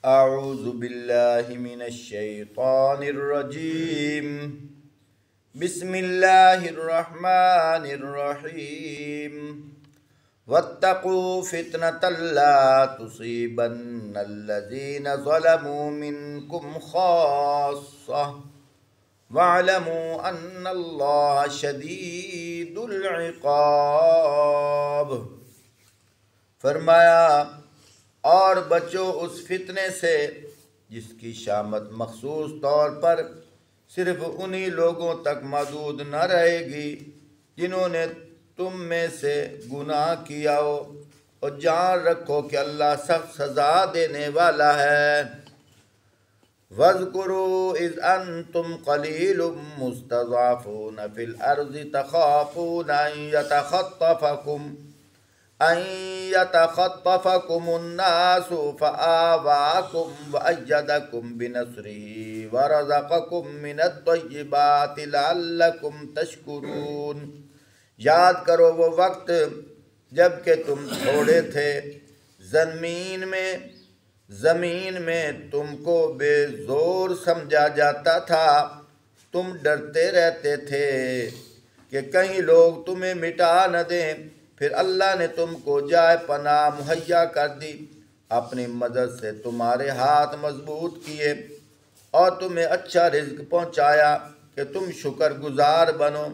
اعوذ باللہ من الشیطان الرجیم بسم اللہ الرحمن الرحیم واتقوا فتنة لا تصيبن الذین ظلموا منکم خاصة واعلموا ان اللہ شدید العقاب۔ فرمایا اور بچو اس فتنے سے جس کی شامت مخصوص طور پر صرف انہی لوگوں تک محدود نہ رہے گی جنہوں نے تم میں سے گناہ کیا ہو، اور جان رکھو کہ اللہ سخت سزا دینے والا ہے۔ وَاذْكُرُوا إِذْ أَنْتُمْ قَلِيلٌ مُسْتَضْعَفُونَ فِي الْأَرْضِ تَخَافُونَ أَنْ يَتَخَطَّفَكُمُ النَّاسُ فَآوَاكُمْ وَأَيَّدَكُمْ بِنَصْرِهِ وَرَزَقَكُمْ مِنَ الطَّيِّبَاتِ لَعَلَّكُمْ تَشْكُرُونَ۔ یاد کرو وہ وقت جب کہ تم تھوڑے تھے، زمین میں تم کو بے زور سمجھا جاتا تھا، تم ڈرتے رہتے تھے کہ کہیں لوگ تمہیں مٹا نہ دیں، پھر اللہ نے تم کو جائے پناہ مہیا کر دی، اپنی مدد سے تمہارے ہاتھ مضبوط کیے اور تمہیں اچھا رزق پہنچایا کہ تم شکر گزار بنو۔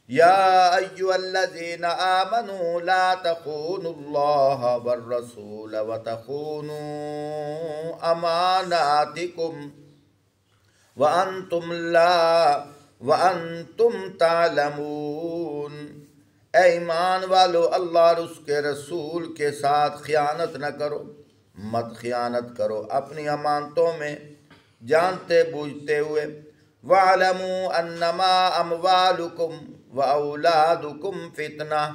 یا ایھا الذین آمنوا لا تخونوا اللہ والرسول وتخونوا اماناتکم وانتم تعلمون۔ اے ایمان والو، اللہ اور اس کے رسول کے ساتھ خیانت نہ کرو، مت خیانت کرو اپنی امانتوں میں جانتے بوجھتے ہوئے۔ وَاعْلَمُوا أَنَّمَا أَمْوَالُكُمْ وَأَوْلَادُكُمْ فِتْنَةٌ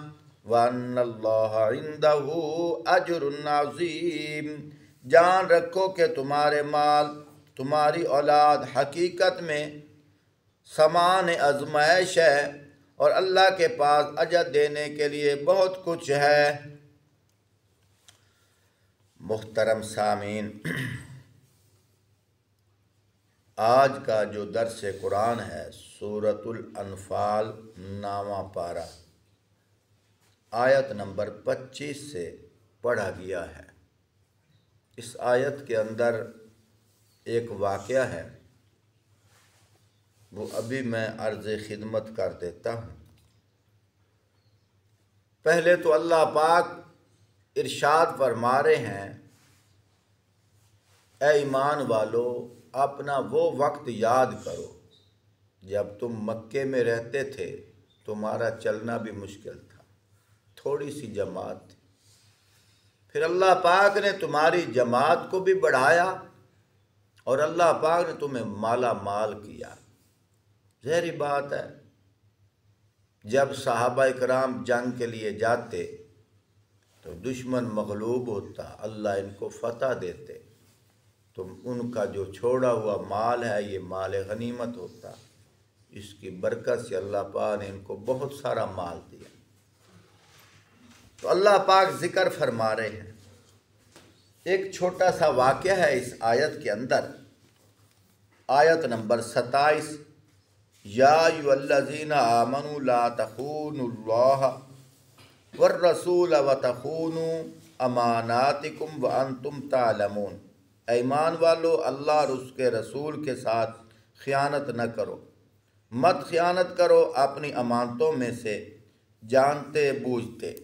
وَأَنَّ اللَّهَ عِندَهُ أَجْرٌ عَظِيمٌ۔ جان رکھو کہ تمہارے مال، تمہاری اولاد حقیقت میں سامان آزمائش ہے، اور اللہ کے پاس اجر دینے کے لیے بہت کچھ ہے۔ محترم سامعین، آج کا جو درس قرآن ہے سورۃ الانفال 9واں پارہ آیت نمبر 25 سے پڑھا گیا ہے۔ اس آیت کے اندر ایک واقعہ ہے، وہ ابھی میں عرض خدمت کر دیتا ہوں۔ پہلے تو اللہ پاک ارشاد فرما رہے ہیں، اے ایمان والو، اپنا وہ وقت یاد کرو جب تم مکے میں رہتے تھے، تمہارا چلنا بھی مشکل تھا، تھوڑی سی جماعت تھی، پھر اللہ پاک نے تمہاری جماعت کو بھی بڑھایا اور اللہ پاک نے تمہیں مالا مال کیا۔ ظاہری بات ہے، جب صحابہ اکرام جنگ کے لیے جاتے تو دشمن مغلوب ہوتا، اللہ ان کو فتح دیتے، تو ان کا جو چھوڑا ہوا مال ہے یہ مال غنیمت ہوتا۔ اس کی برکت سے اللہ پاک نے ان کو بہت سارا مال دیا۔ تو اللہ پاک ذکر فرما رہے ہیں، ایک چھوٹا سا واقعہ ہے اس آیت کے اندر، آیت نمبر 27، یا ایھا الذین آمنوا لا تخونوا اللہ والرسول وتخونوا اماناتکم وانتم تعلمون۔ ایمان والو، اللہ اور اس کے رسول کے ساتھ خیانت نہ کرو، مت خیانت کرو اپنی امانتوں میں سے جانتے بوجھتے۔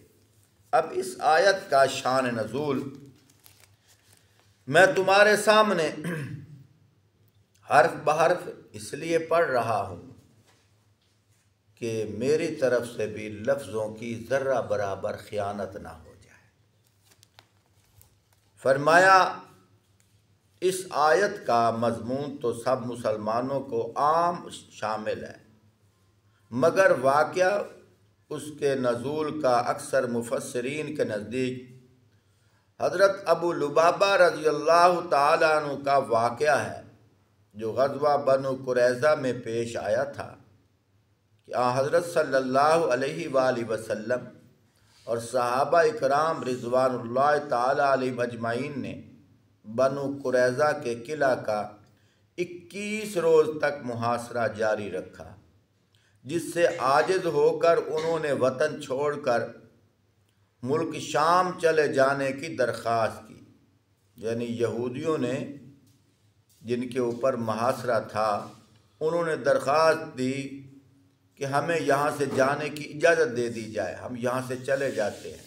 اب اس آیت کا شان نزول میں تمہارے سامنے حرف بحرف اس لیے پڑھ رہا ہوں کہ میری طرف سے بھی لفظوں کی ذرہ برابر خیانت نہ ہو جائے۔ فرمایا اس آیت کا مضمون تو سب مسلمانوں کو عام شامل ہے، مگر واقعہ اس کے نزول کا اکثر مفسرین کے نزدیک حضرت ابو لبابہ رضی اللہ تعالیٰ عنہ کا واقعہ ہے، جو غزوہ بنو قریظہ میں پیش آیا تھا کہ حضرت صلی اللہ علیہ وآلہ وسلم اور صحابہ اکرام رضوان اللہ تعالیٰ علیہم اجمعین نے بنو قریظہ کے قلعہ کا 21 روز تک محاصرہ جاری رکھا، جس سے عاجز ہو کر انہوں نے وطن چھوڑ کر ملک شام چلے جانے کی درخواست کی۔ یعنی یہودیوں نے جن کے اوپر محاصرہ تھا، انہوں نے درخواست دی کہ ہمیں یہاں سے جانے کی اجازت دے دی جائے، ہم یہاں سے چلے جاتے ہیں۔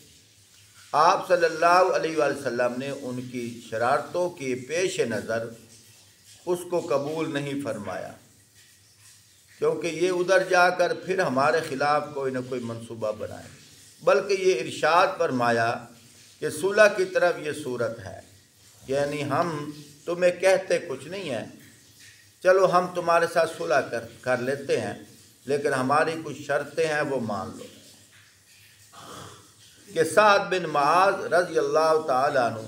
آپ صلی اللہ علیہ وآلہ وسلم نے ان کی شرارتوں کے پیش نظر اس کو قبول نہیں فرمایا، کیونکہ یہ ادھر جا کر پھر ہمارے خلاف کوئی نہ کوئی منصوبہ بنائے، بلکہ یہ ارشاد فرمایا کہ صلح کی طرف یہ صورت ہے، یعنی ہم تمہیں کہتے کچھ نہیں ہیں، چلو ہم تمہارے ساتھ صلح کر لیتے ہیں، لیکن ہماری کچھ شرطیں ہیں وہ مان لو کہ سعد بن معاذ رضی اللہ تعالیٰ عنہ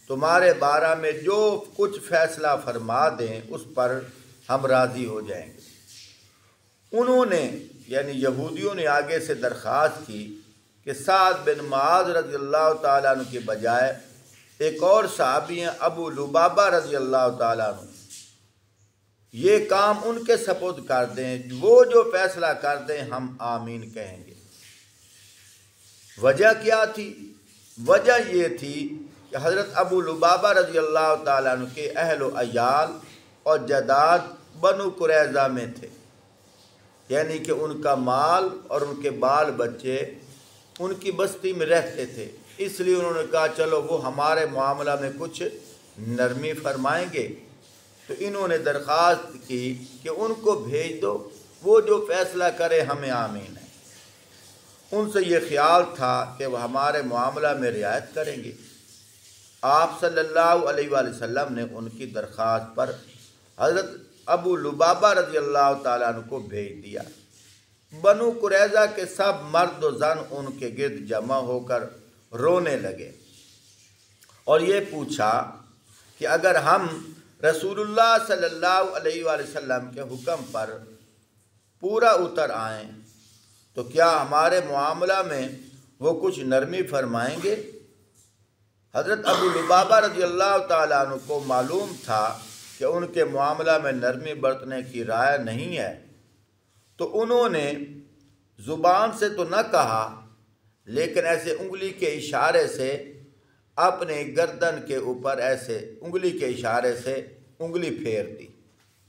تمہارے بارے میں جو کچھ فیصلہ فرما دیں اس پر ہم راضی ہو جائیں گے۔ انہوں نے یعنی یہودیوں نے آگے سے درخواست کی کہ سعد بن معاذ رضی اللہ تعالیٰ عنہ کے بجائے ایک اور صحابی ہیں ابو لبابہ رضی اللہ تعالیٰ عنہ، یہ کام ان کے سپرد کر دیں، وہ جو فیصلہ کر دیں ہم آمین کہیں گے۔ وجہ کیا تھی؟ وجہ یہ تھی کہ حضرت ابو لبابہ رضی اللہ تعالیٰ عنہ کے اہل و عیال اور جائیداد بنو قریظہ میں تھے، یعنی کہ ان کا مال اور ان کے بال بچے ان کی بستی میں رہتے تھے، اس لیے انہوں نے کہا چلو وہ ہمارے معاملہ میں کچھ نرمی فرمائیں گے، تو انہوں نے درخواست کی کہ ان کو بھیج دو، وہ جو فیصلہ کرے ہمیں آمین ہے۔ ان سے یہ خیال تھا کہ وہ ہمارے معاملہ میں رعایت کریں گے۔ آپ صلی اللہ علیہ وآلہ وسلم نے ان کی درخواست پر حضرت ابو لبابہ رضی اللہ تعالیٰ عنہ کو بھیج دیا۔ بنو قریظہ کے سب مرد و زن ان کے گرد جمع ہو کر رونے لگے اور یہ پوچھا کہ اگر ہم رسول اللہ صلی اللہ علیہ وآلہ وسلم کے حکم پر پورا اتر آئیں تو کیا ہمارے معاملہ میں وہ کچھ نرمی فرمائیں گے؟ حضرت ابو لبابہ رضی اللہ تعالیٰ عنہ کو معلوم تھا کہ ان کے معاملہ میں نرمی برتنے کی رائے نہیں ہے، تو انہوں نے زبان سے تو نہ کہا لیکن ایسے انگلی کے اشارے سے اپنے گردن کے اوپر ایسے انگلی کے اشارے سے انگلی پھیر دی،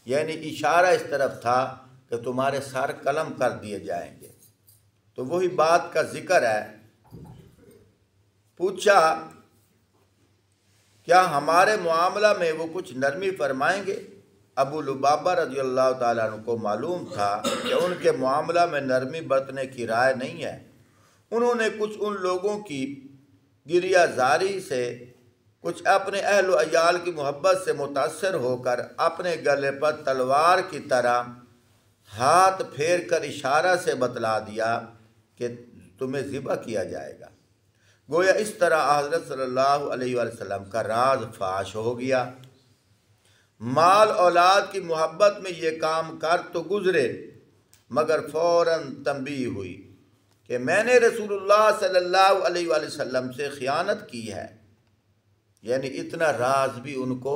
یعنی اشارہ اس طرف تھا کہ تمہارے سر قلم کر دیے جائیں گے۔ تو وہی بات کا ذکر ہے۔ پوچھا کیا ہمارے معاملہ میں وہ کچھ نرمی فرمائیں گے؟ ابو لبابہ رضی اللہ تعالیٰ عنہ کو معلوم تھا کہ ان کے معاملہ میں نرمی برتنے کی رائے نہیں ہے۔ انہوں نے کچھ ان لوگوں کی گریہ زاری سے، کچھ اپنے اہل و عیال کی محبت سے متاثر ہو کر اپنے گلے پر تلوار کی طرح ہاتھ پھیر کر اشارہ سے بتلا دیا کہ تمہیں ذبح کیا جائے گا۔ گویا اس طرح حضرت صلی اللہ علیہ وآلہ وسلم کا راز فاش ہو گیا۔ مال اولاد کی محبت میں یہ کام کر تو گزرے، مگر فوراً تنبیہ ہوئی کہ میں نے رسول اللہ صلی اللہ علیہ وآلہ وسلم سے خیانت کی ہے، یعنی اتنا راز بھی ان کو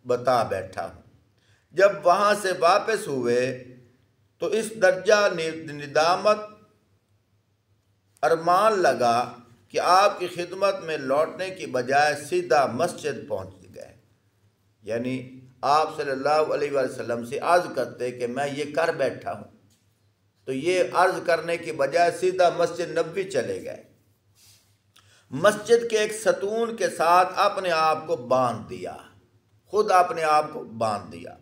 بتا بیٹھا ہوں۔ جب وہاں سے واپس ہوئے تو اس درجہ ندامت ارمان لگا کہ آپ کی خدمت میں لوٹنے کی بجائے سیدھا مسجد پہنچ گئے، یعنی آپ صلی اللہ علیہ وآلہ وسلم سے عرض کرتے کہ میں یہ کر بیٹھا ہوں، تو یہ عرض کرنے کی بجائے سیدھا مسجد نبوی چلے گئے۔ مسجد کے ایک ستون کے ساتھ اپنے آپ کو باندھ دیا، خود اپنے آپ کو باندھ دیا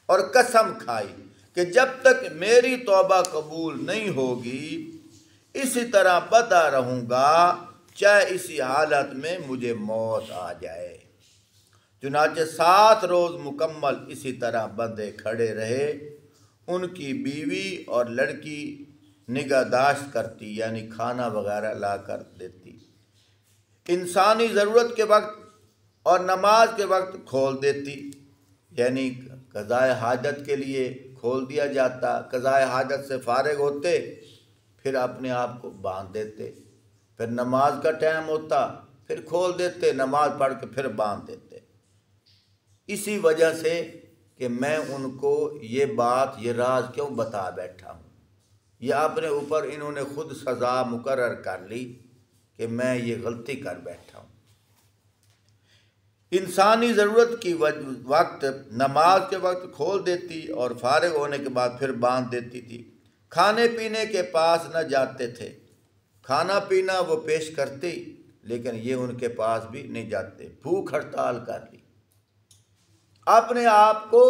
اور قسم کھائی کہ جب تک میری توبہ قبول نہیں ہوگی اسی طرح بدا رہوں گا، چاہے اسی حالت میں مجھے موت آ جائے۔ چنانچہ 7 روز مکمل اسی طرح بندے کھڑے رہے۔ ان کی بیوی اور لڑکی نگہداشت کرتی، یعنی کھانا وغیرہ لا کر دیتی، انسانی ضرورت کے وقت اور نماز کے وقت کھول دیتی، یعنی قضائے حاجت کے لیے کھول دیا جاتا، قضائے حاجت سے فارغ ہوتے پھر اپنے آپ کو باندھ دیتے، پھر نماز کا ٹائم ہوتا پھر کھول دیتے، نماز پڑھ کے پھر باندھ دیتے۔ اسی وجہ سے کہ میں ان کو یہ بات، یہ راز کیوں بتا بیٹھا ہوں۔ یہ اپنے اوپر انہوں نے خود سزا مقرر کر لی کہ میں یہ غلطی کر بیٹھا ہوں۔ انسانی ضرورت کی وقت نماز کے وقت کھول دیتی اور فارغ ہونے کے بعد پھر باندھ دیتی تھی۔ کھانے پینے کے پاس نہ جاتے تھے، کھانا پینا وہ پیش کرتی لیکن یہ ان کے پاس بھی نہیں جاتے۔ بھوک ہڑتال کر لی اپنے آپ کو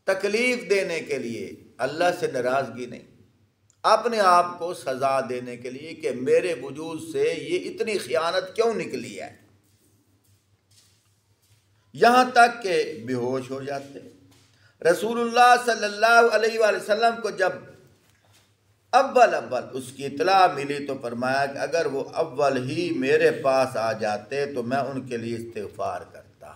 تکلیف دینے کے لیے، اللہ سے ناراضگی نہیں، اپنے آپ کو سزا دینے کے لیے کہ میرے وجود سے یہ اتنی خیانت کیوں نکلی ہے، یہاں تک کہ بے ہوش ہو جاتے۔ رسول اللہ صلی اللہ علیہ وآلہ وسلم کو جب اول اس کی اطلاع ملی تو فرمایا کہ اگر وہ اول ہی میرے پاس آ جاتے تو میں ان کے لیے استغفار کرتا۔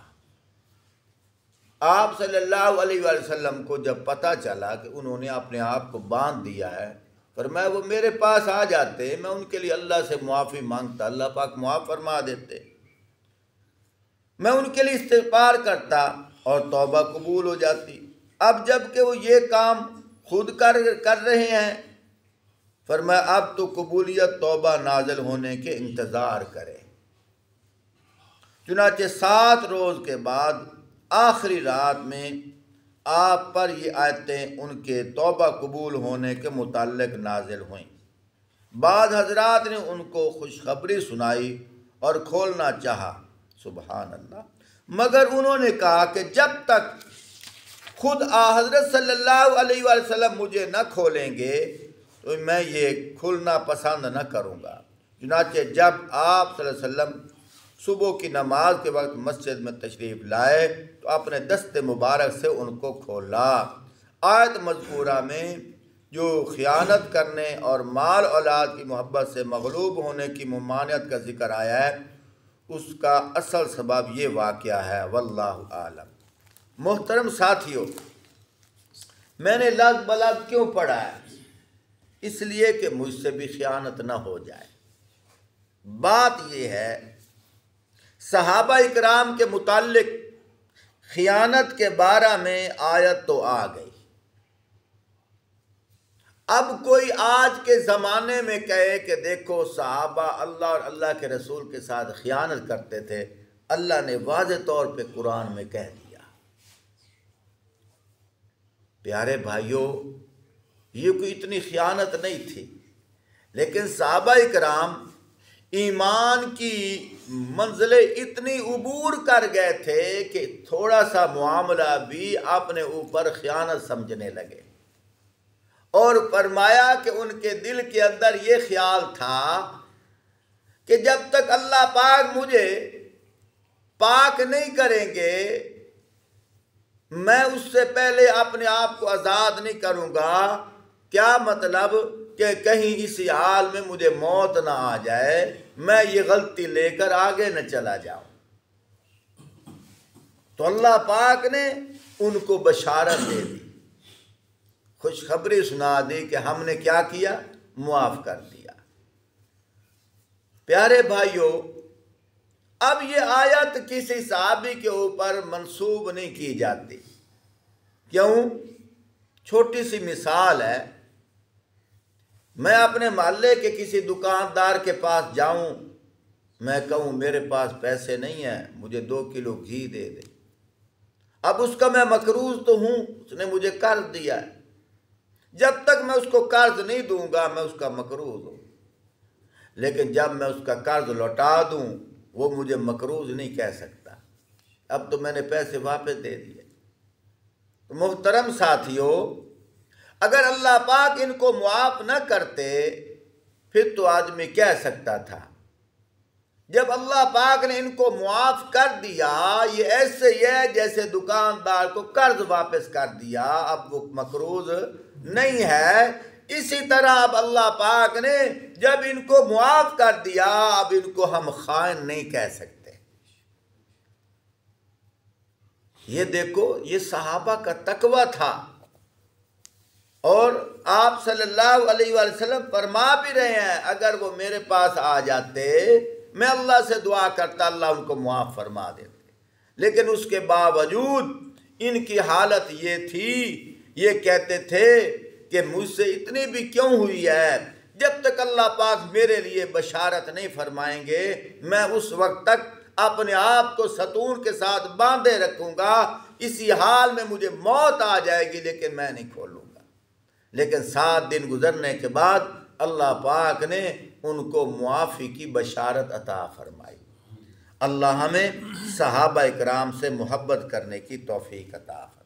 آپ صلی اللہ علیہ وآلہ وسلم کو جب پتہ چلا کہ انہوں نے اپنے آپ کو باندھ دیا ہے، فرمایا وہ میرے پاس آ جاتے میں ان کے لیے اللہ سے معافی مانگتا، اللہ پاک معاف فرما دیتے، میں ان کے لیے استغفار کرتا اور توبہ قبول ہو جاتی۔ اب جب کہ وہ یہ کام خود کر رہے ہیں، فرمایا اب تو قبولیت توبہ نازل ہونے کے انتظار کرے۔ چنانچہ 7 روز کے بعد آخری رات میں آپ پر یہ آیتیں ان کے توبہ قبول ہونے کے متعلق نازل ہوئیں۔ بعض حضرات نے ان کو خوشخبری سنائی اور کھولنا چاہا، سبحان اللہ، مگر انہوں نے کہا کہ جب تک خود حضرت صلی اللہ علیہ وآلہ وسلم مجھے نہ کھولیں گے تو میں یہ کھلنا پسند نہ کروں گا۔ چنانچہ جب آپ صلی اللہ علیہ وسلم صبح کی نماز کے وقت مسجد میں تشریف لائے تو اپنے دست مبارک سے ان کو کھولا۔ آیت مذکورہ میں جو خیانت کرنے اور مال اولاد کی محبت سے مغلوب ہونے کی ممانعت کا ذکر آیا ہے، اس کا اصل سبب یہ واقعہ ہے، واللہ عالم۔ محترم ساتھیو، میں نے لگ بلگ کیوں پڑھا ہے؟ اس لیے کہ مجھ سے بھی خیانت نہ ہو جائے۔ بات یہ ہے، صحابہ اکرام کے متعلق خیانت کے بارے میں آیت تو آ گئی۔ اب کوئی آج کے زمانے میں کہے کہ دیکھو صحابہ اللہ اور اللہ کے رسول کے ساتھ خیانت کرتے تھے، اللہ نے واضح طور پہ قرآن میں کہہ دیا۔ پیارے بھائیوں، یہ کوئی اتنی خیانت نہیں تھی، لیکن صحابہ اکرام ایمان کی منزلیں اتنی عبور کر گئے تھے کہ تھوڑا سا معاملہ بھی اپنے اوپر خیانت سمجھنے لگے، اور فرمایا کہ ان کے دل کے اندر یہ خیال تھا کہ جب تک اللہ پاک مجھے پاک نہیں کریں گے میں اس سے پہلے اپنے آپ کو آزاد نہیں کروں گا۔ کیا مطلب کہ کہیں اسی حال میں مجھے موت نہ آ جائے، میں یہ غلطی لے کر آگے نہ چلا جاؤں۔ تو اللہ پاک نے ان کو بشارت دے دی، خوشخبری سنا دی کہ ہم نے کیا کیا، معاف کر دیا۔ پیارے بھائیوں، اب یہ آیت کسی صحابی کے اوپر منسوب نہیں کی جاتی۔ کیوں؟ چھوٹی سی مثال ہے، میں اپنے محلے کے کسی دکاندار کے پاس جاؤں، میں کہوں میرے پاس پیسے نہیں ہیں، مجھے 2 کلو گھی دے دے۔ اب اس کا میں مقروض تو ہوں، اس نے مجھے قرض دیا ہے، جب تک میں اس کو قرض نہیں دوں گا میں اس کا مقروض ہوں، لیکن جب میں اس کا قرض لوٹا دوں وہ مجھے مقروض نہیں کہہ سکتا، اب تو میں نے پیسے واپس دے دیے۔ محترم ساتھیو، اگر اللہ پاک ان کو معاف نہ کرتے پھر تو آدمی کہہ سکتا تھا جب اللہ پاک نے ان کو معاف کر دیا، یہ ایسے ہی ہے جیسے دکاندار کو قرض واپس کر دیا، اب وہ مقروض نہیں ہے۔ اسی طرح اب اللہ پاک نے جب ان کو معاف کر دیا، اب ان کو ہم خائن نہیں کہہ سکتے۔ یہ دیکھو، یہ صحابہ کا تقوی تھا، اور آپ صلی اللہ علیہ وآلہ وسلم فرما بھی رہے ہیں اگر وہ میرے پاس آ جاتے میں اللہ سے دعا کرتا اللہ ان کو معاف فرما دیتے، لیکن اس کے باوجود ان کی حالت یہ تھی، یہ کہتے تھے کہ مجھ سے اتنی بھی کیوں ہوئی ہے، جب تک اللہ پاک میرے لیے بشارت نہیں فرمائیں گے میں اس وقت تک اپنے آپ کو ستون کے ساتھ باندھے رکھوں گا، اسی حال میں مجھے موت آ جائے گی لیکن میں نہیں کھولوں گا۔ لیکن 7 دن گزرنے کے بعد اللہ پاک نے ان کو معافی کی بشارت عطا فرمائی۔ اللہ ہمیں صحابہ اکرام سے محبت کرنے کی توفیق عطا فرمائے۔